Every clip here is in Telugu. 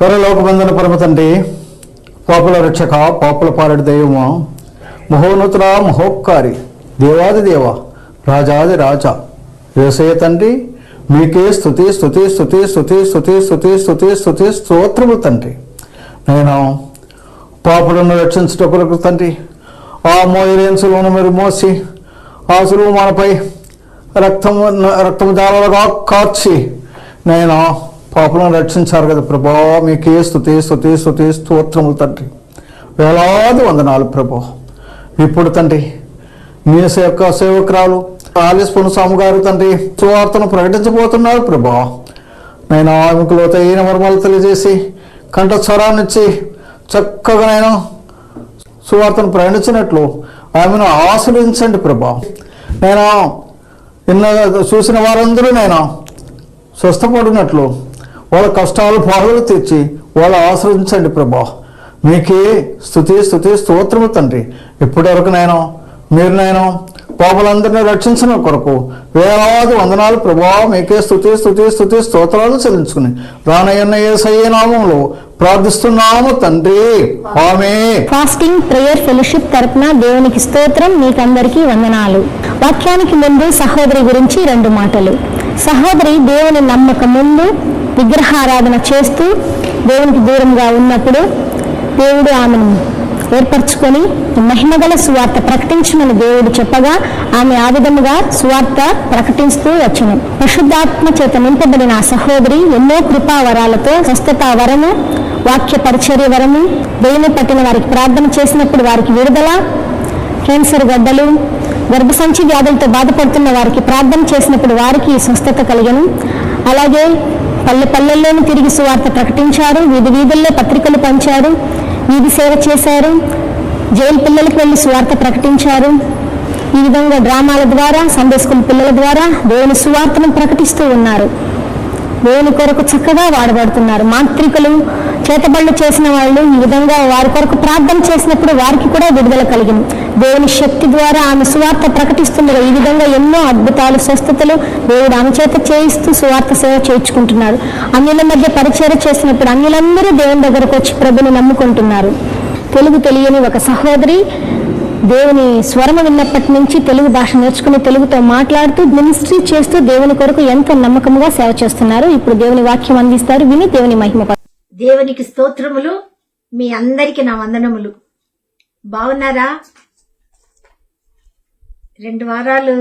పరలోకబంధన పరమ తండ్రి, పాపుల రక్షక, పాపుల పాలడి దైవమా, మహోన్నతుల మహోపకారి, దేవాది దేవ, రాజాది రాజా, యేసయ్య తండ్రి, మీకే స్తుతి స్తుతి స్తుతి స్తుతి స్తుతి స్తుతి స్తుతి స్తుతి స్తోత్రము తండ్రి. నేను పాపులను రక్షించటకు తండ్రి, ఆ మోయలేని సులువును మీరు మోసి, ఆ సులువు మనపై రక్తము జాలలుగా కార్చి నేను పాపులను రక్షించారు కదా ప్రభా. మీకే స్తుతి స్తుతి స్తుతి స్తోత్రములు తండ్రి. వేలాది వందనాలు ప్రభా. ఇప్పుడు తండ్రి మీ యొక్క సేవకురాలు ఆలిస్పూన్ స్వామి గారు తండ్రి సువార్తను ప్రకటించబోతున్నారు ప్రభా. నేను ఆమెకు లోతైన మర్మాలు తెలియజేసి కంఠస్వరాన్నిచ్చి చక్కగా నేను సువార్తను ప్రకటించినట్లు ఆమెను ఆశ్రయించండి ప్రభా. నేను చూసిన వారందరూ నేను స్వస్థపడినట్లు వాళ్ళ కష్టాలు బాధలు తీర్చి వాళ్ళు ఆశ్రయించండి ప్రభా. మీకే స్తుతి స్తుతి స్తోత్రము తండ్రి. ఇప్పటి వరకు మీరు పాపులందరినీ రక్షించిన కొరకు వేలాది వందనాలు ప్రభా. మీకే స్తుతి స్తుతి స్తుతి స్తోత్రాలు చెల్లించుకుని రానయ్యన్న యేసయ్య నామములో ప్రార్థిస్తున్నాము తండ్రి, ఆమేన్. ఫాస్టింగ్ ప్రేయర్ ఫెలోషిప్ తరపున దేవునికి స్తోత్రం. మీకందరికీ వందనాలు. వాక్యానికి ముందు సహోదరి గురించి 2 మాటలు. సహోదరి దేవుని నమ్మక ముందు విగ్రహారాధన చేస్తూ దేవునికి దూరంగా ఉన్నప్పుడు దేవుడు ఆమెను ఏర్పరచుకొని మహిమగల సువార్త ప్రకటించమని దేవుడు చెప్పగా ఆమె ఆ విధముగా సువార్త ప్రకటిస్తూ వచ్చును. పరిశుద్ధాత్మ చేత నింపబడిన ఆ సహోదరి ఎన్నో కృపా వరాలతో స్వస్థత వరము, వాక్య పరిచర్య వరము, దేవుని పట్టిన వారికి ప్రార్థన చేసినప్పుడు వారికి విడుదల, క్యాన్సర్ గడ్డలు, గర్భసంచి వ్యాధులతో బాధపడుతున్న వారికి ప్రార్థన చేసినప్పుడు వారికి స్వస్థత కలిగను. అలాగే పల్లెల్లోనూ తిరిగి సువార్త ప్రకటించారు, వీధి వీధుల్లో పత్రికలు పంచారు, వీధి సేవ చేశారు, జైలు పిల్లలకు వెళ్ళి సువార్త ప్రకటించారు. ఈ విధంగా డ్రామాల ద్వారా, సండే స్కూల్ పిల్లల ద్వారా దేవుని సువార్తను ప్రకటిస్తూ ఉన్నారు. దేవుని కొరకు చక్కగా వాడబడుతున్నారు. మాంత్రికులు, చేతబళ్ళు చేసిన వాళ్ళు ఈ విధంగా వారి కొరకు ప్రార్థన చేసినప్పుడు వారికి కూడా విడుదల కలిగింది. దేవుని శక్తి ద్వారా ఆమె సువార్త ప్రకటిస్తుండగా ఈ విధంగా ఎన్నో అద్భుతాలు, స్వస్థతలు దేవుడు ఆమె చేత చేయిస్తూ సువార్త సేవ చేయించుకుంటున్నారు. అన్యుల మధ్య పరిచర్య చేసినప్పుడు అన్యులందరూ దేవుని దగ్గరకు వచ్చి ప్రభుని నమ్ముకుంటున్నారు. తెలుగు తెలియని ఒక సహోదరి దేవుని స్వరము విన్నప్పటి నుంచి తెలుగు భాష నేర్చుకుని తెలుగుతో మాట్లాడుతూ మినిస్ట్రీ చేస్తూ దేవుని కొరకు ఎంతో నమ్మకంగా సేవ చేస్తున్నారు. ఇప్పుడు దేవుని వాక్యం అందిస్తారు, విని దేవుని మహిమ. దేవునికి స్తోత్రములు. మీ అందరికి నా వందనములు. బాగున్నారా? 2 వారాలు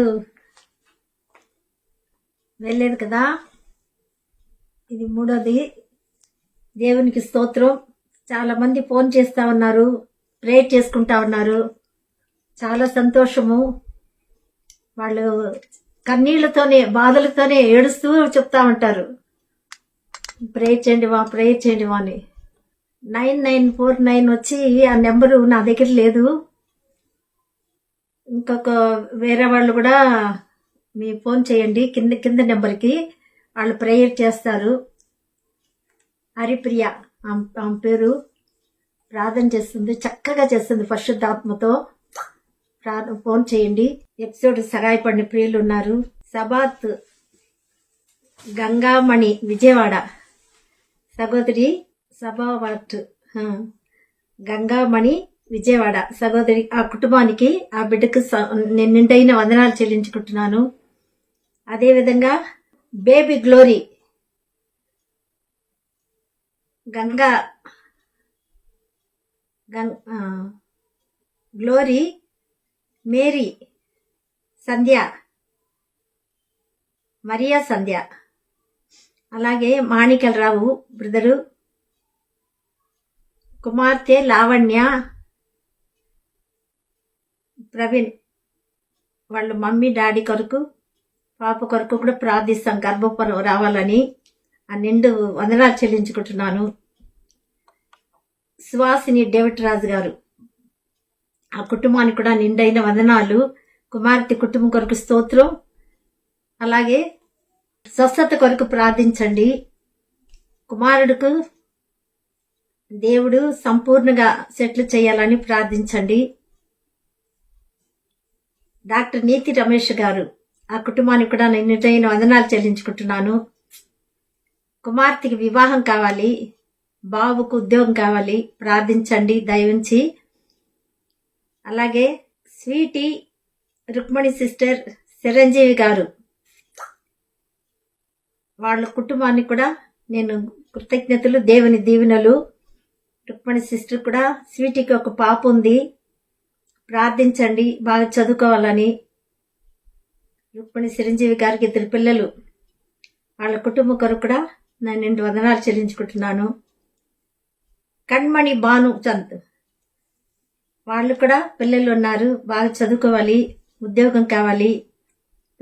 వెళ్ళలేదు కదా, ఇది 3వది. దేవునికి స్తోత్రం. చాలా మంది ఫోన్ చేస్తా ఉన్నారు, ప్రేయర్ చేసుకుంటా ఉన్నారు. చాలా సంతోషము. వాళ్ళు కన్నీళ్లతోనే, బాధలతోనే ఏడుస్తూ చెప్తా ఉంటారు, ప్రేయర్ చేయండి వా అని. 9949 వచ్చి ఆ నెంబరు నా దగ్గర లేదు. ఇంకొక వేరే వాళ్ళు కూడా మీ ఫోన్ చేయండి కింద నెంబర్కి, వాళ్ళు ప్రేయర్ చేస్తారు. హరిప్రియ ఆమె పేరు, ప్రార్థన చేస్తుంది, చక్కగా చేస్తుంది పరిశుద్ధాత్మతో. ఫోన్ చేయండి. ఎపిసోడ్ సహాయపడిన ప్రియులు ఉన్నారు. సబాత్ గంగామణి విజయవాడ సహోదరి, సబావట్ గంగామణి విజయవాడ సహోదరి, ఆ కుటుంబానికి, ఆ బిడ్డకు నిండైన వందనాలు చెల్లించుకుంటున్నాను. అదేవిధంగా బేబీ గ్లోరీ గ్లోరీ మేరీ సంధ్య, మరియా సంధ్య, అలాగే మాణికలరావు బ్రదరు, కుమార్తె లావణ్య, ప్రవీణ్ వాళ్ళ మమ్మీ డాడీ కొరకు, పాప కొరకు కూడా ప్రార్థిస్తాం, గర్భఫలం రావాలని. ఆ నిండు వందనాలు చెల్లించుకుంటున్నాను. సువాసిని డేవిడ్ రాజు గారు, ఆ కుటుంబానికి కూడా నిండైన వందనాలు. కుమార్తె కుటుంబం కొరకు స్తోత్రం. అలాగే స్వస్థత కొరకు ప్రార్థించండి. కుమారుడుకు దేవుడు సంపూర్ణంగా సెటిల్ చేయాలని ప్రార్థించండి. డాక్టర్ నీతి రమేష్ గారు, ఆ కుటుంబానికి కూడా నిండైన వందనాలు చెల్లించుకుంటున్నాను. కుమార్తెకి వివాహం కావాలి, బాబుకు ఉద్యోగం కావాలి, ప్రార్థించండి దయవుంచి. అలాగే స్వీటీ రుక్మణి సిస్టర్, చిరంజీవి గారు, వాళ్ళ కుటుంబానికి కూడా నేను కృతజ్ఞతలు, దేవుని దీవెనలు. రుక్మణి సిస్టర్ కూడా, స్వీటీకి ఒక పాప ఉంది, ప్రార్థించండి బాగా చదువుకోవాలని. రుక్మణి చిరంజీవి గారికి 2 పిల్లలు, వాళ్ళ కుటుంబం కొరకు కూడా నేను 2 వందనాలు చెల్లించుకుంటున్నాను. కణ్మణి భాను చంద్, వాళ్ళు కూడా పిల్లలు ఉన్నారు, బాగా చదువుకోవాలి, ఉద్యోగం కావాలి.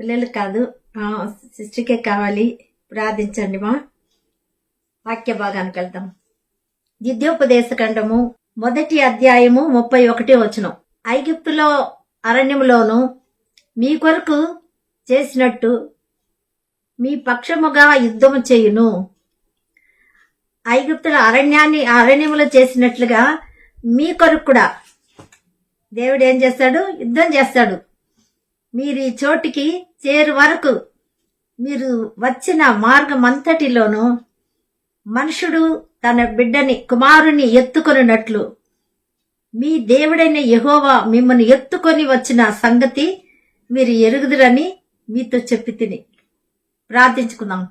పిల్లలు కాదు, సిస్టర్కే కావాలి, ప్రార్థించండి మా. వాక్య భాగానికి వెళ్దాం. ద్వితీయోపదేశ ఖండము 1వ అధ్యాయము 31వ వచనం. ఐగుప్తులో అరణ్యములోను మీ కొరకు చేసినట్టు మీ పక్షముగా యుద్ధము చేయును. ఐగుప్తుల అరణ్యములో చేసినట్లుగా మీ కొరకు కూడా దేవుడు ఏం చేస్తాడు? యుద్ధం చేస్తాడు. మీరు ఈ చోటికి చేరు వరకు, మీరు వచ్చిన మార్గం అంతటిలోనూ మనుషుడు తన బిడ్డని, కుమారుని ఎత్తుకొనినట్లు మీ దేవుడైన యెహోవా మిమ్మల్ని ఎత్తుకొని వచ్చిన సంగతి మీరు ఎరుగుదురని మీతో చెప్పి తిని. ప్రార్థించుకుందాం.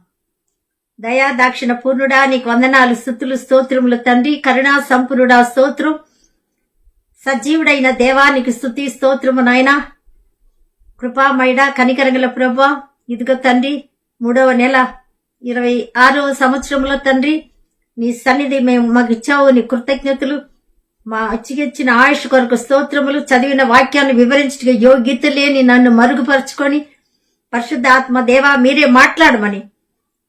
దయా దాక్షిణ పూర్ణుడా, నీకు వందనాలు, స్తుతులు, స్తోత్రములు తండ్రి. కరుణా సంపూర్ణుడా స్తోత్రం. సజీవుడైన దేవానికి స్తుతి స్తోత్రము నాయనా. కృపామయుడా, కనికరంగల ప్రభువా, ఇదిగో తండ్రి 3వ నెల 26వ సంవత్సరంలో తండ్రి నీ సన్నిధి మాకు ఇచ్చావు. నీ కృతజ్ఞతలు. మా ఇచ్చిన ఆయుష్ కొరకు స్తోత్రములు. చదివిన వాక్యాన్ని వివరించగా యోగ్యత లేని నన్ను మరుగుపరుచుకొని పరిశుద్ధాత్మ దేవా మీరే మాట్లాడమని,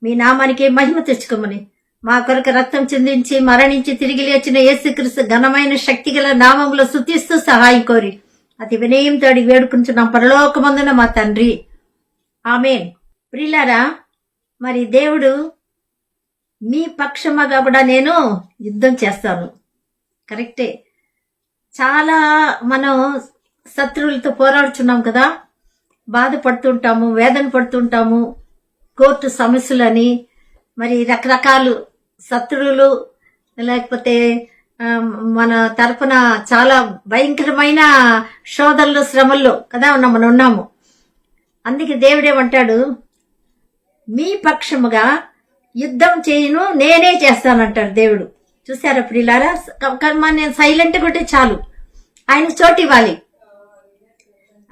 మీ నామానికి మహిమ తెచ్చుకోమని, మా కొరకు రక్తం చిందించి మరణించి తిరిగి లేచిన యేసుక్రీస్తు ఘనమైన శక్తిగల నామములో స్తుతిస్తూ సహాయం కోరి అతి వినయంతో అడిగి వేడుకుంటున్నాం పరలోకమందున మా తండ్రి, ఆమేన్. ప్రియులారా, మరి దేవుడు మీ పక్షముగా కూడా నేను యుద్ధం చేస్తాను. కరెక్టే. చాలా మనం శత్రువులతో పోరాడుచున్నాం కదా, బాధపడుతుంటాము, వేదన పడుతుంటాము, కోర్టు సమస్యలని, మరి రకరకాలు శత్రువులు, లేకపోతే మన తరపున చాలా భయంకరమైన శోధనలు, శ్రమల్లో కదా మనం ఉన్నాము. అందుకే దేవుడేమంటాడు? మీ పక్షముగా యుద్ధం చేయను, నేనే చేస్తానంటాడు దేవుడు. చూసారా ప్రియులారా? నేను సైలెంట్గా ఉంటే చాలు, ఆయన చోటు ఇవ్వాలి,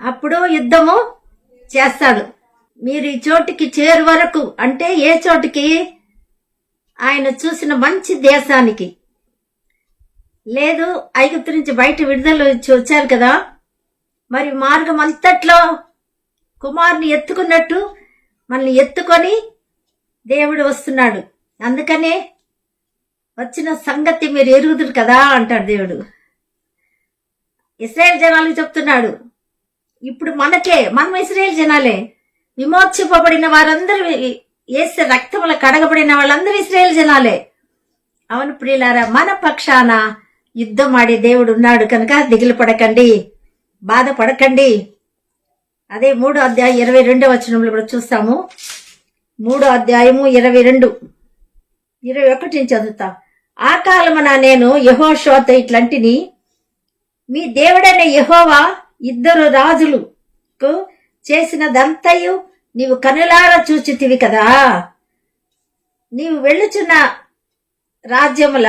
అప్పుడు యుద్ధము చేస్తాడు. మీరు ఈ చోటుకి చేరు వరకు అంటే ఏ చోటుకి? ఆయన చూసిన మంచి దేశానికి. లేదు, ఐగుప్తు నుంచి బయట విడుదల వచ్చారు కదా, మరి మార్గం అంతట్లో కుమారుని ఎత్తుకున్నట్టు మనల్ని ఎత్తుకొని దేవుడు వస్తున్నాడు. అందుకనే వచ్చిన సంగతి మీరు ఎరుగుదురు కదా అంటాడు దేవుడు. ఇశ్రాయేల్ జనాలకు చెప్తున్నాడు. ఇప్పుడు మనం ఇశ్రాయేల్ జనాలే. విమోచింపబడిన వారందరూ, యేసు రక్తముల కడగబడిన వాళ్ళందరూ ఇశ్రాయేల్ జనాలే. అవును ప్రియులారా, మన పక్షాన యుద్ధం ఆడే దేవుడు ఉన్నాడు కనుక దిగులు పడకండి, బాధపడకండి. అదే 3వ అధ్యాయం 22వ వచనంలో కూడా చూస్తాము. 3వ అధ్యాయము 22, 21 చదువుతా. ఆ కాలమున నేను యెహోషువతో ఇట్లాంటిని, మీ దేవుడైన యెహోవా 2 రాజులకు చేసినదంతయు నీవు కనులారా చూచితివి కదా. నీవు వెళ్ళుచున్న రాజ్యముల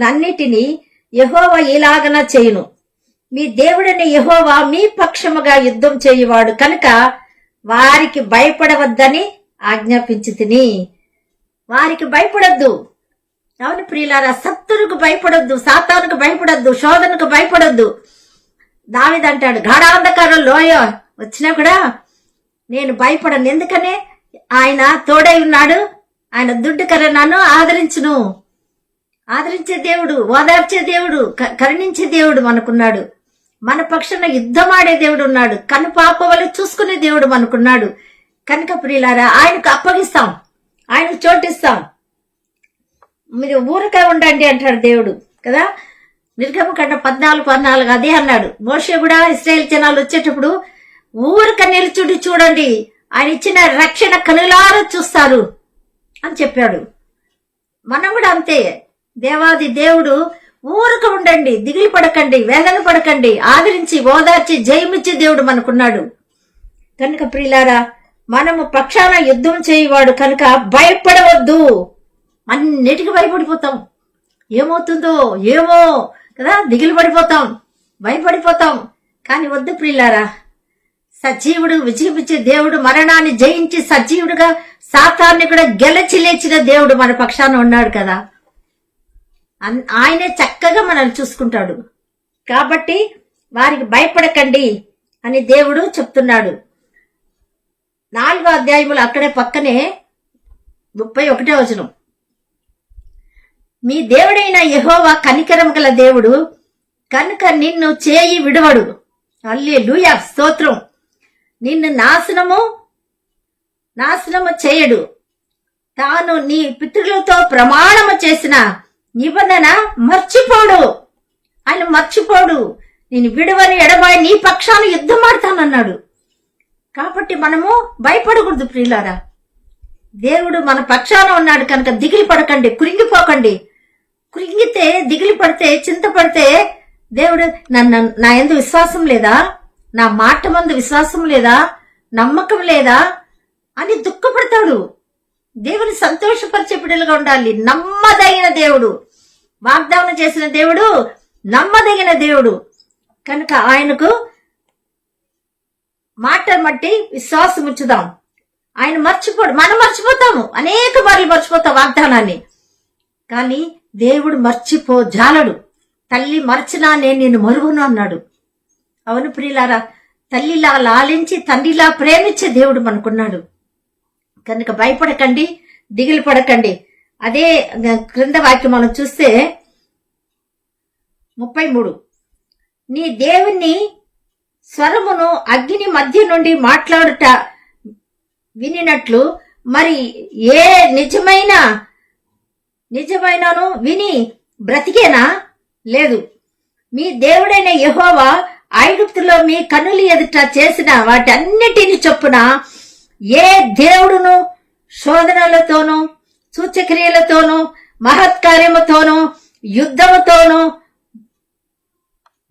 అన్నిటినీ యెహోవా ఇలాగన చేయును. మీ దేవుడైన యెహోవా మీ పక్షముగా యుద్ధం చేయువాడు కనుక వారికి భయపడవద్దని ఆజ్ఞాపించితిని. వారికి భయపడొద్దు. అవును ప్రియులారా, శత్రువుకు భయపడొద్దు, సాతానుకు భయపడొద్దు, శోధనకు భయపడొద్దు. దావీదంటాడు, గాఢాంధకారం లోయ వచ్చినా కూడా నేను భయపడను, ఎందుకనే ఆయన తోడై ఉన్నాడు, ఆయన దుడ్డుకర నన్ను ఆదరించును. ఆదరించే దేవుడు, ఓదార్చే దేవుడు, కరుణించే దేవుడు మనకున్నాడు. మన పక్షాన యుద్ధం ఆడే దేవుడు ఉన్నాడు. కను పాప వల్ల చూసుకునే దేవుడు మనకున్నాడు. కనుక ప్రియులారా, ఆయనకు అప్పగిస్తాం, ఆయనకు చోటిస్తాం. మీరు ఊరికే ఉండండి అంటాడు దేవుడు కదా. నిర్గమకాండ 14:14 అదే అన్నాడు. మోషే కూడా ఇశ్రాయేల్ జనాలు వచ్చేటప్పుడు ఊరిక నిలుచుండి చూడండి, ఆయన ఇచ్చిన రక్షణ కనులారా చూస్తారు అని చెప్పాడు. మనం కూడా అంతే. దేవాది దేవుడు ఊరక ఉండండి, దిగులు పడకండి, వేదన పడకండి, ఆదరించి ఓదార్చి జయమిచ్చే దేవుడు మనకున్నాడు. కనుక ప్రియులారా, మనము పక్షాన యుద్ధం చేయవాడు కనుక భయపడవద్దు. అన్నిటికీ భయపడిపోతాం, ఏమవుతుందో ఏమో కదా, దిగులు పడిపోతాం, భయపడిపోతాం. కానీ వద్దు ప్రియులారా, సజీవుడు విజయమిచ్చే దేవుడు, మరణాన్ని జయించి సజీవుడుగా సాతాన్ని కూడా గెలిచి లేచిన దేవుడు మన పక్షాన ఉన్నాడు కదా. ఆయనే చక్కగా మనల్ని చూసుకుంటాడు. కాబట్టి వారికి భయపడకండి అని దేవుడు చెప్తున్నాడు. 4వ అధ్యాయములు అక్కడే పక్కనే 31వ వచనం, మీ దేవుడైన యెహోవా కనికరం గల దేవుడు కనుక నిన్ను చేయి విడవడు. హల్లెలూయా, స్తోత్రం. నిన్ను నాశనము చేయడు. తాను నీ పితరులతో ప్రమాణము చేసిన నిబంధన మర్చిపోడు. ఆయన మర్చిపోడు. నేను విడవని ఎడబాయి నీ పక్షాన యుద్ధం ఆడతానన్నాడు. కాబట్టి మనము భయపడకూడదు ప్రియులారా. దేవుడు మన పక్షాన ఉన్నాడు కనుక దిగిలి పడకండి, కురింగిపోకండి. కురింగితే, దిగిలి పడితే, చింతపడితే దేవుడు నా యందు విశ్వాసం లేదా, నా మాట మందు విశ్వాసం లేదా, నమ్మకం లేదా అని దుఃఖపడతాడు. దేవుని సంతోషపరిచే బిడ్డలుగా ఉండాలి. నమ్మదగిన దేవుడు, వాగ్దానం చేసిన దేవుడు నమ్మదగిన దేవుడు కనుక ఆయనకు మాట బట్టి విశ్వాసం ఉంచుదాం. ఆయన మర్చిపోడు, మనం మర్చిపోతాము, అనేక మార్లు మర్చిపోతాం వాగ్దానాన్ని. కానీ దేవుడు జాలడు. తల్లి మర్చినా నేను నిన్ను మరువను అన్నాడు. అవును ప్రియులారా, తల్లిలా లాలించి తండ్రిలా ప్రేమించే దేవుడు మనకున్నాడు కనుక భయపడకండి, దిగులు పడకండి. అదే క్రింద వాక్యం మనం చూస్తే 33, నీ దేవుని స్వరమును అగ్ని మధ్య నుండి మాట్లాడుట వినినట్లు మరి ఏ నిజమైనను విని బ్రతికేనా? లేదు. మీ దేవుడైన యెహోవా ఐగుప్తులో మీ కన్నుల ఎదుట చేసిన వాటన్నిటిని చొప్పున ఏ దేవుడును శోధనలతోనూ సూచక్రియలతోనూ మహత్కార్యముతోనూ యుద్ధముతోనూ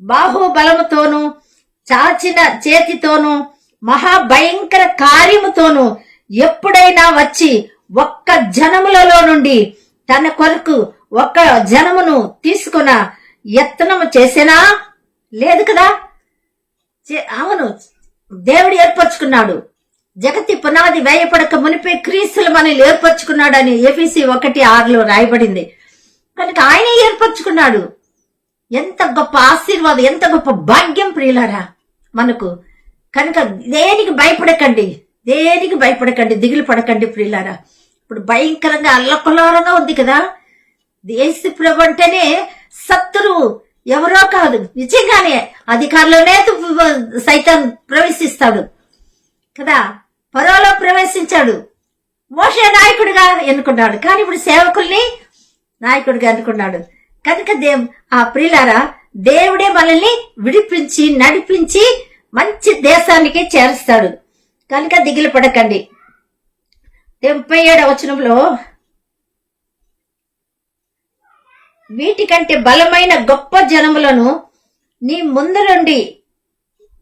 బాహుబలముతోనూ చాచిన చేతితోనూ మహాభయంకర కార్యముతోనూ ఎప్పుడైనా వచ్చి ఒక్క జనములలో నుండి తన కొరకు ఒక్క జనమును తీసుకున్న యత్నము చేసేనా? లేదు కదా. అవును, దేవుడు ఏర్పరచుకున్నాడు. జగతి పునాది వేయపడక మునిపే క్రీస్తులు మనల్ని ఏర్పరచుకున్నాడని ఎఫెసీ 1:6 రాయబడింది. కనుక ఆయనే ఏర్పరచుకున్నాడు. ఎంత గొప్ప ఆశీర్వాదం, ఎంత గొప్ప భాగ్యం ప్రియులారా మనకు. కనుక దేనికి భయపడకండి, దిగులు పడకండి ప్రియులారా. ఇప్పుడు భయంకరంగా అల్లకొల్లారంగా ఉంది కదా. యేసు ప్రభు అంటేనే శత్రువు ఎవరో కాదు, నిజంగానే అధికారంలోనే సైతాన్ ప్రవేశిస్తాడు కదా. ఫరోలో ప్రవేశించాడు, మోషే నాయకుడిగా ఎన్నుకున్నాడు. కానీ ఇప్పుడు సేవకుల్ని నాయకుడిగా ఎన్నుకున్నాడు. కనుక ఆ ప్రియులారా, దేవుడే మనల్ని విడిపించి నడిపించి మంచి దేశానికి చేరుస్తాడు. కనుక దిగులు పడకండి. 77వ వచనంలో, వీటికంటే బలమైన గొప్ప జనములను నీ ముందు నుండి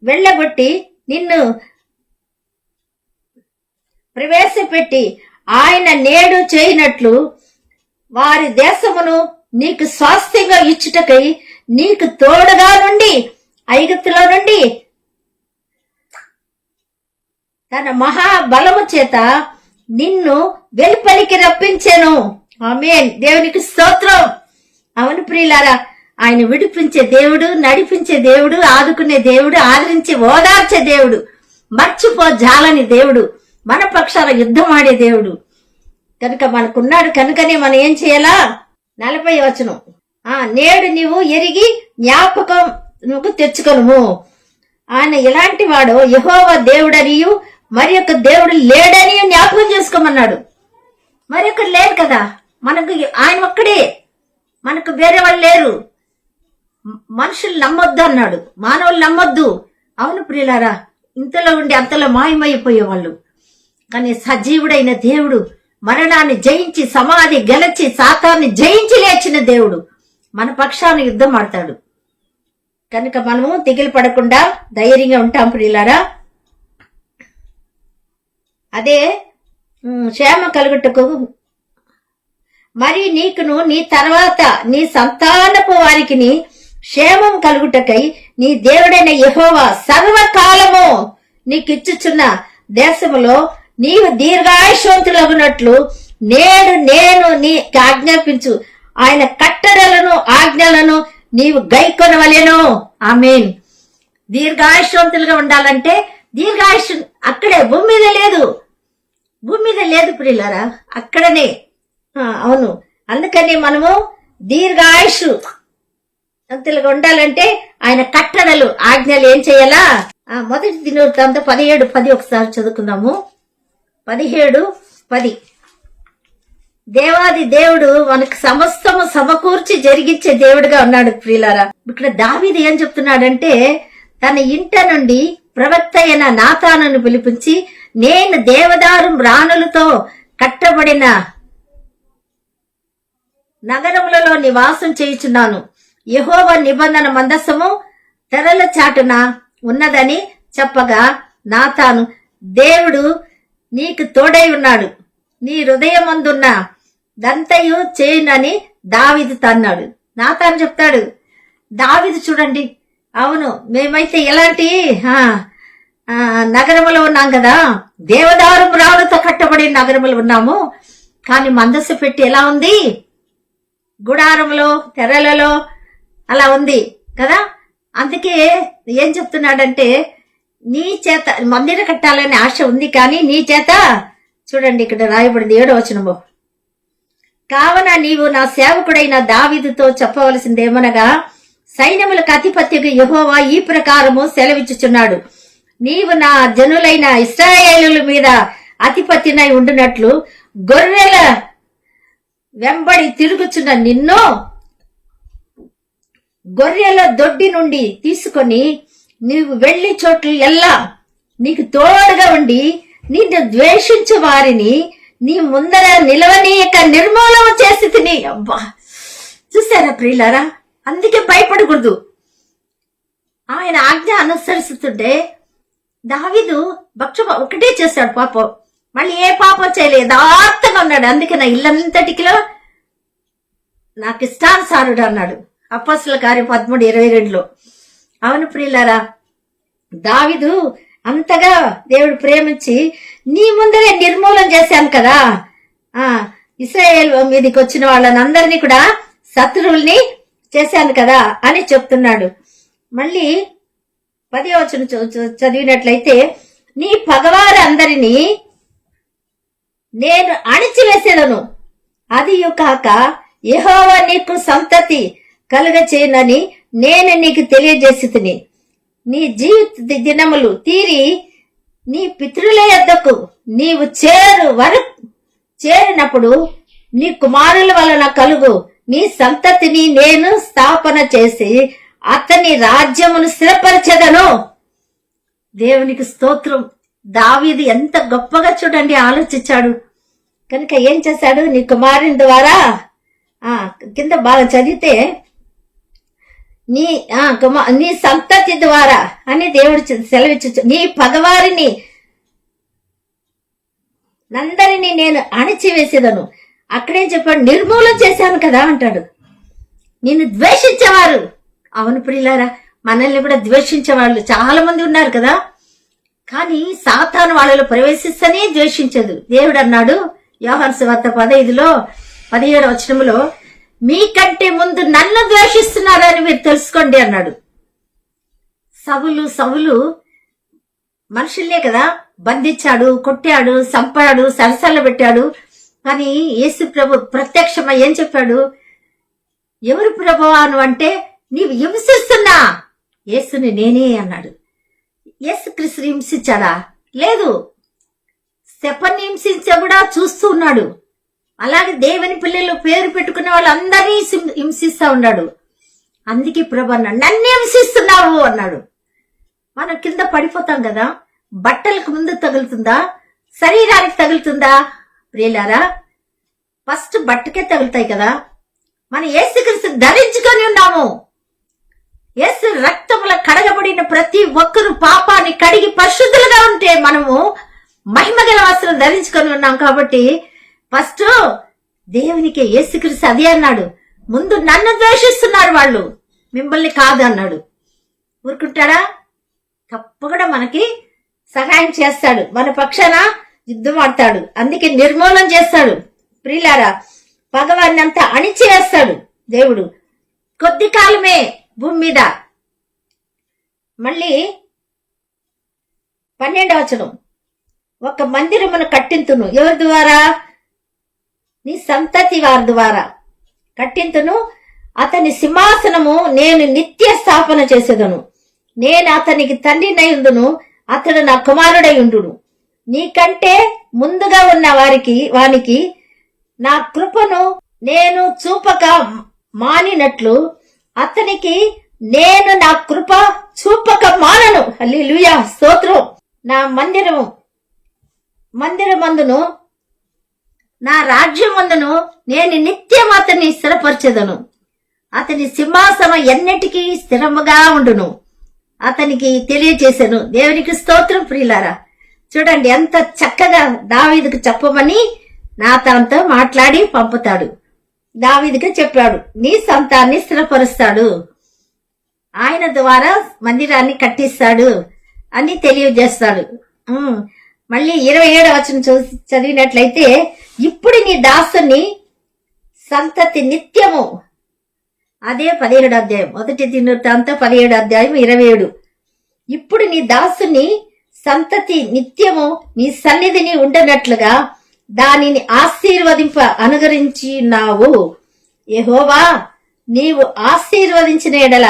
వెళ్ళగొట్టి నిన్ను ప్రవేశపెట్టి ఆయన నేడు చేయనట్లు వారి దేశమును నీకు స్వాస్థ్యంగా ఇచ్చుటకై నీకు తోడుగా నుండి ఐగుప్తులో నుండి తన మహాబలము చేత నిన్ను వెలుపలికి రప్పించెను. ఆమేన్, దేవునికి స్తోత్రం. అవును ప్రియులారా, ఆయన విడిపించే దేవుడు, నడిపించే దేవుడు, ఆదుకునే దేవుడు, ఆదరించి ఓదార్చే దేవుడు, జాలని దేవుడు, మన పక్షాల యుద్ధం ఆడే దేవుడు కనుక మనకున్నాడు. కనుకనే మనం ఏం చేయాలా? 40వ వచనం, నేడు నీవు ఎరిగి జ్ఞాపకం నువ్వు తెచ్చుకొనుము. ఆయన ఎలాంటి వాడో యెహోవా దేవుడనియు మరి యొక్క దేవుడు లేడని జ్ఞాపకం చేసుకోమన్నాడు. మరి ఒక్కడు లేరు కదా మనకు, ఆయన ఒక్కడే, మనకు వేరే వాళ్ళు లేరు. మనుషులు నమ్మొద్దు అన్నాడు, మానవులు నమ్మొద్దు. అవును ప్రియులారా, ఇంతలో ఉండి అంతలో మాయమైపోయేవాళ్ళు. కానీ సజీవుడైన దేవుడు మరణాన్ని జయించి సమాధి గెలిచి సాతాన్ని జయించి లేచిన దేవుడు మన పక్షాన యుద్ధం ఆడతాడు. కనుక మనము దిగులు పడకుండా ధైర్యంగా ఉంటాం ప్రియులారా. అదే క్షేమ కలుగుటకు మరి నీకును నీ తర్వాత నీ సంతానపు వారికి క్షేమం కలుగుటకై నీ దేవుడైన యెహోవా సర్వకాలము నీకిచ్చుచున్న దేశములో నీవు దీర్ఘాయుష్వంతులగునట్లు నేను నీకు ఆజ్ఞాపించు ఆయన కట్టడలను ఆజ్ఞలను నీవు గైకొనవలెను. ఆమేన్. దీర్ఘాయుష్వంతులుగా ఉండాలంటే దీర్ఘాయుష్ అక్కడే భూమి మీద లేదు, భూమి మీద లేదు ప్రియులారా, అక్కడనే. అవును, అందుకని మనము దీర్ఘాయుష్ అంతలుగా ఉండాలంటే ఆయన కట్టడలు ఆజ్ఞలు ఏం చేయాలా? మొదటి దినవృత్తాంతం 17:10 ఒకసారి చదువుకుందాము. 17:10. దేవాది దేవుడు మనకు సమస్తము సమకూర్చి జరిగించే దేవుడిగా ఉన్నాడు ప్రియులారా. ఇక్కడ దావీదు ఏం చెప్తున్నాడంటే తన ఇంట నుండి ప్రవక్త అయిన నాతానును పిలిపించి, నేను దేవదారు రాణులతో కట్టబడిన నగరములలో నివాసం చేయుచున్నాను. యెహోవా నిబంధన మందసము తెరల చాటున ఉన్నదని చెప్పగా నాతాను, దేవుడు నీకు తోడై ఉన్నాడు, నీ హృదయమందున్న దంతయు చేయునని దావీదుతో అన్నాడు. నాతాను చెప్తాడు. దావీదు చూడండి, అవును మేమైతే ఎలాంటి నగరములో ఉన్నాం కదా, దేవదారు రాళ్ళతో కట్టబడిన నగరములు ఉన్నాము, కానీ మందస్సు పెట్టి ఎలా ఉంది? గుడారంలో తెరలలో అలా ఉంది కదా. అందుకే ఏం చెప్తున్నాడంటే నీ చేత మందిరం కట్టాలనే ఆశ ఉంది, కానీ నీ చేత చూడండి ఇక్కడ రాయబడింది 7వ వచనము, కావున నీవు నా సేవకుడైన దావీదుతో చెప్పవలసిందేమనగా సైన్యములకు అధిపత్యకు యెహోవా ఈ ప్రకారము సెలవిచ్చుచున్నాడు, నీవు నా జనులైన ఇశ్రాయేలుల మీద అధిపతినై ఉండునట్లు గొర్రెల వెంబడి తిరుగుచున్న నిన్ను గొర్రెల దొడ్డి నుండి తీసుకొని నీవు వెళ్లి చోట్లు ఎల్లా నీకు తోడుగా ఉండి నిన్ను ద్వేషించు వారిని నీ ముందర నిలవనీయక నిర్మూలన చేసి తిని. అబ్బా, చూసారా ప్రియులారా, అందుకే భయపడకూడదు. ఆయన ఆజ్ఞ అనుసరిస్తుంటే దావీదు ఒకటే చేశాడు పాపం, మళ్ళీ ఏ పాపం చేయలేదు, యథార్థంగా ఉన్నాడు. అందుకే నా ఇల్లంతటికిలో నాకు ఇష్టానుసారుడు అన్నాడు అపోస్తలుల కార్యం 13:22. అవును ప్రియులారా, దావీదు అంతగా దేవుడు ప్రేమించి నీ ముందరే నిర్మూలన చేశాను కదా, ఇశ్రాయేల్ మీదకి వచ్చిన వాళ్ళని అందరినీ కూడా శత్రువుల్ని చేశాను కదా అని చెప్తున్నాడు. మళ్ళీ 10వ వచనం చదివినట్లయితే నీ పగవారు అందరినీ నేను అణిచివేసేదను, అది కాక యెహోవా నీకు సంతతి కలుగ చేయనని నేను నీకు తెలియజేసి తిని, నీ జీవిత దినములు తీరి నీ పితరుల యొద్దకు నీవు చేరినప్పుడు నీ కుమారుల వలన కలుగు నీ సంతతిని నేను స్థాపన చేసి అతని రాజ్యమును స్థిరపరచెదను. దేవునికి స్తోత్రం. దావీదు ఎంత గొప్పగా చూడండి ఆలోచించాడు. కనుక ఏం చేశాడు? నీ కుమారుని ద్వారా కింద బాగా చదివితే నీ సంతతి ద్వారా అని దేవుడు సెలవిచ్చు, నీ పగవారిని నందరినీ నేను అణిచివేసేదను. అక్కడేం చెప్పాడు? నిర్మూలన చేశాను కదా అంటాడు. నిన్ను ద్వేషించేవారు, అవును ప్రియులారా, మనల్ని కూడా ద్వేషించే వాళ్ళు చాలా మంది ఉన్నారు కదా, కానీ సాతాను వాళ్ళలో ప్రవేశిస్తేనే ద్వేషించదు. దేవుడు అన్నాడు యోహాను సువార్త 15:17 వచనములో, మీకంటే ముందు నన్ను ద్వేషిస్తున్నారని మీరు తెలుసుకోండి అన్నాడు. సౌలు మనుషుల్నే కదా బంధించాడు, కొట్టాడు, చంపాడు, సరసల్లో పెట్టాడు. కానీ యేసు ప్రభు ప్రత్యక్షమై ఏం చెప్పాడు? ఎవరు ప్రభువా నువ్వు అంటే, నీవు హింసిస్తున్నా యేసుని నేనే అన్నాడు. యేసు క్రీస్తు హింసించాడా? లేదు. స్టెఫన్ని హింసించా కూడా చూస్తూ ఉన్నాడు. అలాగే దేవుని పిల్లలు పేరు పెట్టుకునే వాళ్ళందరినీ హింసిస్తా ఉన్నాడు. అందుకే ప్రభు అన్నాడు, నన్ను హింసిస్తున్నావు అన్నాడు. మనం కింద పడిపోతాం కదా, బట్టలకు ముందు తగులుతుందా, శరీరానికి తగులుతుందా ప్రియులారా? ఫస్ట్ బట్టకే తగులుతాయి కదా. మనం యేసుక్రీస్తు ధరించుకొని ఉన్నాము. యేసు రక్తముల కడగబడిన ప్రతి ఒక్కరు పాపాన్ని కడిగి పరిశుద్ధులుగా ఉంటే మనము మహిమగల వస్త్రం ధరించుకొని ఉన్నాం. కాబట్టి ఫస్ట్ దేవునికి యేసుక్రీస్తు అదే అన్నాడు, ముందు నన్ను ద్వేషిస్తున్నారు వాళ్ళు, మిమ్మల్ని కాదు అన్నాడు. ఊరుకుంటాడా? తప్పకుండా మనకి సహాయం చేస్తాడు, మన పక్షాన యుద్ధం ఆడతాడు, అందుకే నిర్మూలన చేస్తాడు. ప్రియులారా, పగవారిని అంతా అణిచివేస్తాడు దేవుడు. కొద్ది కాలమే భూమి మీద. మళ్ళీ 12వ వచనం, ఒక మందిరమును కట్టింతును. ఎవరి ద్వారా? నీ సంతతి వారి ద్వారా కట్టింతును. అతని సింహాసనము నేను నిత్య స్థాపన చేసేదను. నేను అతనికి తండ్రినై ఉండును, అతడు నా కుమారుడై ఉండును. నీకంటే ముందుగా ఉన్న వానికి నా కృపను నేను చూపక మానినట్లు అతనికి నేను నా కృప చూపక మానను. హల్లెలూయా, స్తోత్రం. నా మందిరమందును నా రాజ్యమందును నేను నిత్యం అతన్ని స్థిరపరచెదను. అతని సింహాసనం ఎన్నటికీ స్థిరముగా ఉండును అతనికి తెలియచేశాను. దేవునికి స్తోత్రం. ప్రియులారా, చూడండి ఎంత చక్కగా దావీదుకు చెప్పమని నాతాన్తో మాట్లాడి పంపుతాడు. దావీదుకు చెప్పాడు, నీ సంతాన్ని స్థిరపరుస్తాడు, ఆయన ద్వారా మందిరాన్ని కట్టిస్తాడు అని తెలియజేస్తాడు. మళ్ళీ 27వ వచనం చదివినట్లయితే, ఇప్పుడు నీ దాసుని సంతతి నిత్యము. అదే 17వ అధ్యాయం, 1 దినవృత్తాంతం 17వ అధ్యాయం 27. ఇప్పుడు నీ దాసుని సంతతి నిత్యము నీ సన్నిధిని ఉండనట్లుగా దానిని ఆశీర్వదింప అనుగరించినావు. యెహోవా, నీవు ఆశీర్వదించిన ఎడల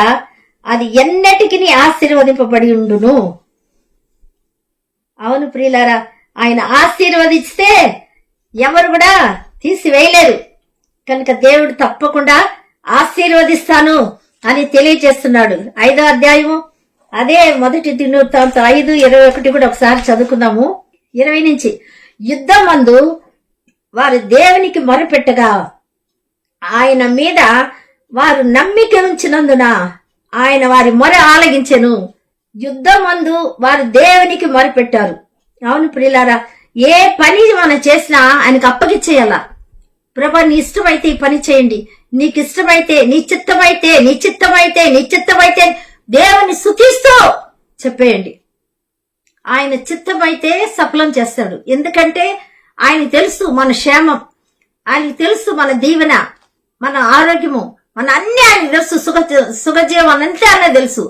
అది ఎన్నటికి ఆశీర్వదింపబడి ఉండును. అవును ప్రియులారా, ఆయన ఆశీర్వదిస్తే ఎవరు కూడా తీసివేయలేరు. కనుక దేవుడు తప్పకుండా ఆశీర్వదిస్తాను అని తెలియజేస్తున్నాడు. 5వ అధ్యాయము అదే 1 దినవృత్తాంతం 5:21 కూడా ఒకసారి చదువుకుందాము. 20 నుంచి, యుద్ధమందు వారు దేవునికి మొరపెట్టగా ఆయన మీద వారు నమ్మిక ఉంచినందున ఆయన వారి మొర ఆలగించెను. యుద్ధమందు వారు దేవునికి మొరపెట్టారు. అవును ప్రియులారా, ఏ పని మనం చేసినా ఆయనకు అప్పగిచ్చేయాలా. ప్రభా, నీ ఇష్టమైతే ఈ పని చేయండి, నీకు ఇష్టమైతే, నీ చిత్తమైతే దేవుని స్తుతిస్తూ చెప్పేయండి. ఆయన చిత్తమైతే సఫలం చేస్తాడు. ఎందుకంటే ఆయన తెలుసు మన క్షేమం, ఆయనకు తెలుసు మన దీవెన, మన ఆరోగ్యము, మన అన్ని ఆయన తెలుసు, సుఖజీవం అంతే ఆయన తెలుసు.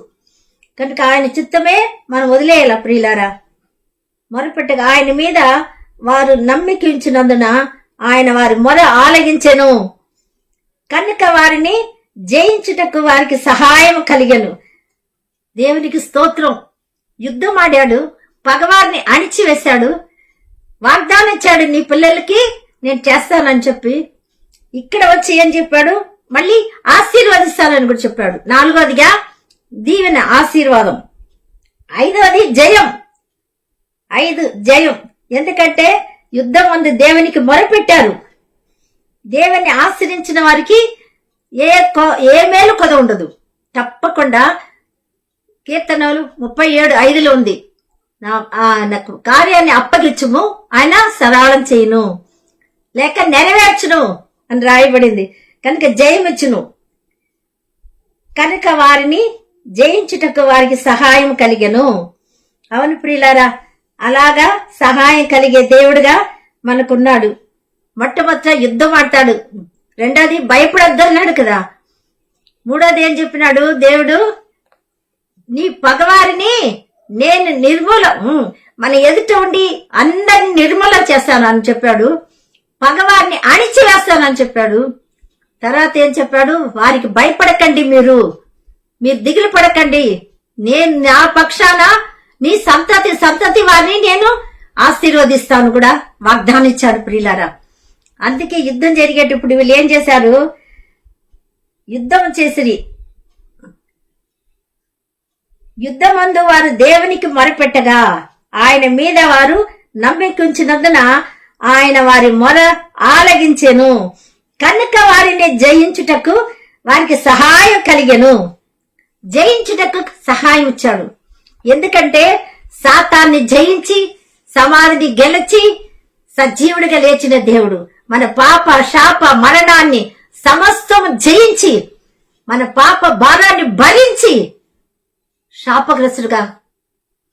కనుక ఆయన చిత్తమే మనం వదిలేయాల. ప్రియులారా, మొరపెట్టగా ఆయన మీద వారు నమ్మిక ఉంచినందున ఆయన వారి మొర ఆలగించెను. కనుక వారిని జయించుటకు వారికి సహాయం కలిగెను. దేవునికి స్తోత్రం. యుద్ధం ఆడాడు, పగవారిని అణిచివేశాడు, వాగ్దానం ఇచ్చాడు, నీ పిల్లలకి నేను చేస్తానని చెప్పి. ఇక్కడ వచ్చి ఏం చెప్పాడు? మళ్ళీ ఆశీర్వదిస్తానని కూడా చెప్పాడు. 4వదిగా దీవెన, ఆశీర్వాదం. 5వది జయం. 5 జయం. ఎందుకంటే యుద్ధం అందు దేవునికి మొరపెట్టారు. దేవుని ఆశ్రయించిన వారికి ఏ మేలు కొద ఉండదు. తప్పకుండా కీర్తనలు 37:5 ఉంది, నాకు కార్యాన్ని అప్పగించుము, ఆయన సరళం చేయును లేక నెరవేర్చును అని రాయబడింది. కనుక జయమిచ్చును. కనుక వారిని జయించుటకు వారికి సహాయం కలిగెను. అవును ప్రియులారా, అలాగా సహాయం కలిగే దేవుడుగా మనకున్నాడు. మొట్టమొదట యుద్ధం ఆడతాడు, 2వది భయపడొద్దు అన్నాడు కదా, 3వది ఏం చెప్పినాడు దేవుడు? నీ పగవారిని నేను మన ఎదుట ఉండి అందరిని నిర్మూలన చేస్తాను అని చెప్పాడు. పగవారిని అణిచివేస్తానని చెప్పాడు. తర్వాత ఏం చెప్పాడు? వారికి భయపడకండి, మీరు దిగులు పడకండి, నేను నా పక్షాన నీ సంతతి వారిని నేను ఆశీర్వదిస్తాను కూడా వాగ్దానం ఇచ్చాడు. ప్రియులారా, అందుకే యుద్ధం జరిగేటప్పుడు వీళ్ళు ఏం చేశారు? యుద్ధం చేసిరి. యుద్ధమందు వారు దేవునికి మొరపెట్టగా ఆయన మీద వారు నమ్మిక ఉంచినందున ఆయన వారి మొర ఆలగించెను. కనుక వారిని జయించుటకు వారికి సహాయం కలిగెను. జయించుటకు సహాయం ఇచ్చాడు. ఎందుకంటే సాతాన్ని జయించి సమాధిని గెలిచి సజీవుడిగా లేచిన దేవుడు మన పాప శాప మరణాన్ని సమస్తం జయించి మన పాప భారాన్ని భరించి శాపగ్రస్తుడుగా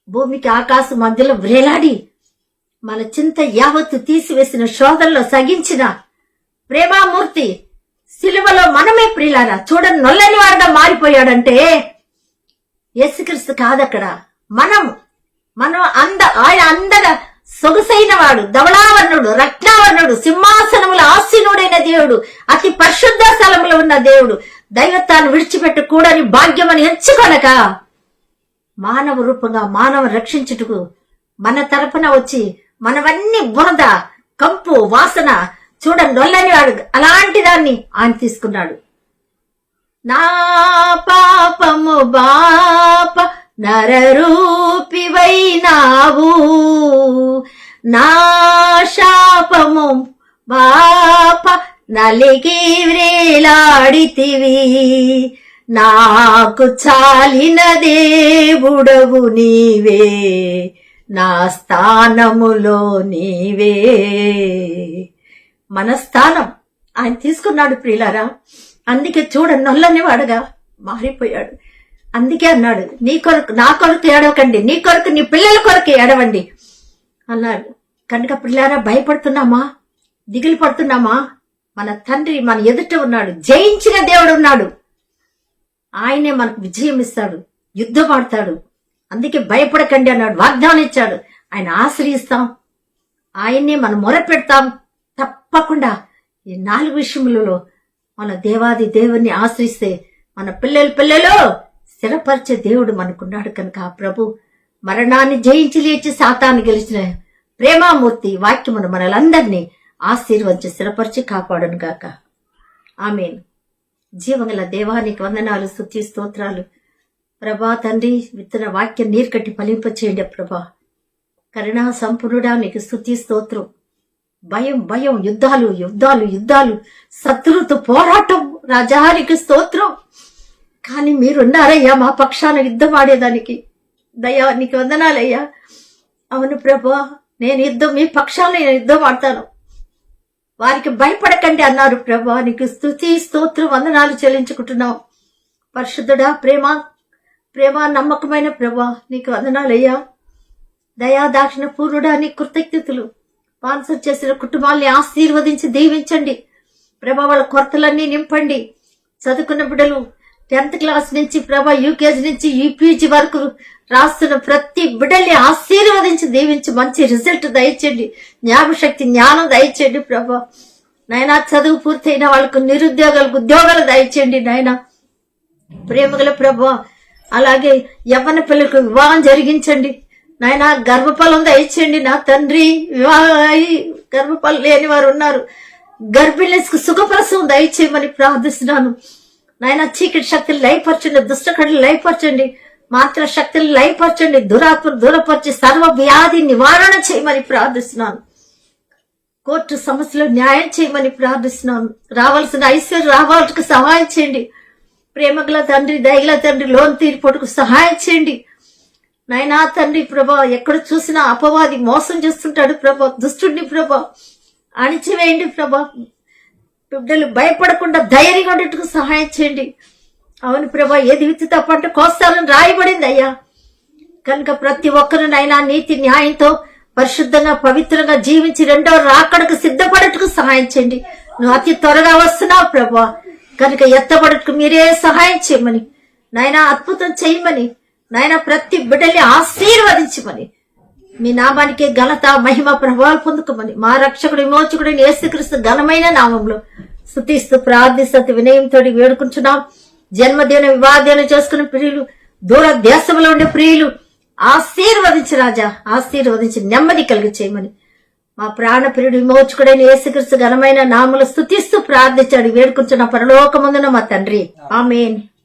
భూమికి ఆకాశం మధ్యలో వ్రేలాడి మన చింత యావత్తు తీసివేసిన శోధనలో సగించిన ప్రేమామూర్తి సిలువలో మనమే ప్రియులారా చూడని నొల్లని వాడుగా మారిపోయాడంటే యేసుక్రీస్తు కాదక్కడ మనం ఆయన అందర సొగసైన వాడు, ధవళావర్ణుడు, రత్నావర్ణుడు, సింహాసనముల ఆసీనుడైన దేవుడు, అతి పరిశుద్ధ స్థలములో ఉన్న దేవుడు దైవత్వాన్ని విడిచిపెట్టు కూడని భాగ్యమని ఎంచుకొనక మానవ రూపంగా మానవ రక్షించుటకు మన తరపున వచ్చి మనవన్నీ బురద కంపు వాసన చూడండి నొల్లని వాడు అలాంటి దాన్ని ఆయన తీసుకున్నాడు. నా పాపము బాప నరరూపివైనావు, నా శాపము బాప నలిగి వ్రేలాడితివి, నాకు చాలిన దేవుడవు నీవే, నా స్థానములో నీవే. మన స్థానం ఆయన తీసుకున్నాడు ప్రియులారా. అందుకే చూడండి నొల్లని వాడుగా మారిపోయాడు. అందుకే అన్నాడు, నీ కొరకు నా కొరకు ఏడవకండి, నీ కొరకు నీ పిల్లల కొరకు ఏడవండి అన్నాడు. కనుక పిల్లారా భయపడుతున్నామా, దిగులు పడుతున్నామా? మన తండ్రి మన ఎదుట ఉన్నాడు, జయించిన దేవుడు ఉన్నాడు. ఆయనే మనకు విజయం ఇస్తాడు, యుద్ధం ఆడతాడు. అందుకే భయపడకండి అన్నాడు, వాగ్దానం ఇచ్చాడు. ఆయన ఆశ్రయిస్తాం, ఆయన్నే మనం మొరపెడతాం. తప్పకుండా ఈ 4 విషయములలో మన దేవాది దేవుణ్ణి ఆశ్రయిస్తే మన పిల్లలు స్థిరపరిచే దేవుడు మనకున్నాడు. కనుక ఆ ప్రభు మరణాన్ని జయించి లేచి సాతాన్ని గెలిచిన ప్రేమామూర్తి వాక్యమును మనలందరినీ ఆశీర్వదించి స్థిరపరిచి కాపాడును గాక. ఆమేన్. జీవగల దేవానికి వందనాలు, స్తుతి స్తోత్రాలు. ప్రభా తండ్రి, విత్తన వాక్యం నీరు కట్టి ఫలింప చేయండి ప్రభా. కరుణా సంపూర్ణుడా నీకు స్తుతి స్తోత్రం. భయం యుద్ధాలు శత్రువుతో పోరాటం రాజానికి స్తోత్రం. కానీ మీరున్నారయ్యా మా పక్షాన యుద్ధం ఆడేదానికి. దయా నీకు వందనాలయ్యా. అవును ప్రభా, మీ పక్షాన నేను యుద్ధం ఆడతాను, వారికి భయపడకండి అన్నారు ప్రభా. నీకు స్తుతి స్తోత్రం వందనాలు చెల్లించుకుంటున్నాం. పరిశుద్ధుడా, ప్రేమ నమ్మకమైన ప్రభా నీకు వందనాలయ్యా. దయా దాక్షిణ పూర్ణుడా నీ కృతజ్ఞతలు. స్పాన్సర్ చేసిన కుటుంబాల్ని ఆశీర్వదించి దీవించండి ప్రభా. వాళ్ళ కొరతలన్నీ నింపండి. చదువుకున్న బిడ్డలు 10th క్లాస్ నుంచి ప్రభా, యూకేజీ నుంచి యూపీజీ వరకు రాస్తున్న ప్రతి బిడ్డల్ని ఆశీర్వదించి దీవించి మంచి రిజల్ట్ దయచేయండి. జ్ఞాపశక్తి జ్ఞానం దయచేయండి ప్రభా. నాయనా చదువు పూర్తయిన వాళ్ళకు ఉద్యోగాలు దయచేయండి నాయనా. ప్రేమగల ప్రభా, అలాగే యవ్వన పిల్లలకు వివాహం జరిగించండి నాయన. గర్భఫలం దయచేయండి నా తండ్రి. గర్భఫలం లేని వారు ఉన్నారు, గర్భిణీలకు సుఖప్రసవం దయచేయమని ప్రార్థిస్తున్నాను నాయన. చీకటి శక్తులు లయపరచండి, దుష్టకడలు లయపరచండి, మాత్ర శక్తులు లయపరచండి, దురాత్మను దూరపరిచి సర్వ వ్యాధి నివారణ చేయమని ప్రార్థిస్తున్నాను. కోర్టు సమస్యలో న్యాయం చేయమని ప్రార్థిస్తున్నాను. రావాల్సిన ఐశ్వర్యం రావాలకు సహాయం చేయండి. ప్రేమగల తండ్రి, దయగల తండ్రి, లోన్ తీర్పుటకు సహాయం చేయండి నాయనా తండ్రి. ప్రభా, ఎక్కడ చూసినా అపవాది మోసం చేస్తుంటాడు ప్రభా. దుష్టుడిని ప్రభా అణిచివేయండి ప్రభా. బిడ్డలు భయపడకుండా ధైర్యంగా ఉండేట్టుకు సహాయం చేయండి. అవును ప్రభా, ఏది విత్తుతా పంట కోస్తారని రాయబడింది అయ్యా. కనుక ప్రతి ఒక్కరు నైనా నీతి న్యాయంతో పరిశుద్ధంగా పవిత్రంగా జీవించి 2వ రాకడకు సిద్ధపడటకు సహాయం చేయండి. నువ్వు అతి త్వరగా వస్తున్నావు ప్రభా. కనుక ఎత్తబడటకు మీరే సహాయం చేయమని నాయనా, అద్భుతం చేయమని నాయన, ప్రతి బిడ్డల్ని ఆశీర్వదించమని మీ నామానికి ఘనత మహిమ ప్రభావాలు పొందుకోమని మా రక్షకుడు విమోచకుడు యేసుక్రీస్తు ఘనమైన నామంలో స్తుతిస్తూ ప్రార్థిస్తూ వినయంతో వేడుకుంటున్నాం. జన్మదిన వివాహాలు చేసుకున్న ప్రియులు, దూర దేశంలో ఉండే ప్రియులు ఆశీర్వదించి రాజా, ఆశీర్వదించి నెమ్మది కలిగి చేయమని మా ప్రాణ ప్రియుడు విమోచకుడైన యేసుక్రీస్తు ఘనమైన నామములో స్తుతిస్తూ ప్రార్థించాడు వేడుకుంటున్న పరలోకమందున మా తండ్రి. ఆమేన్.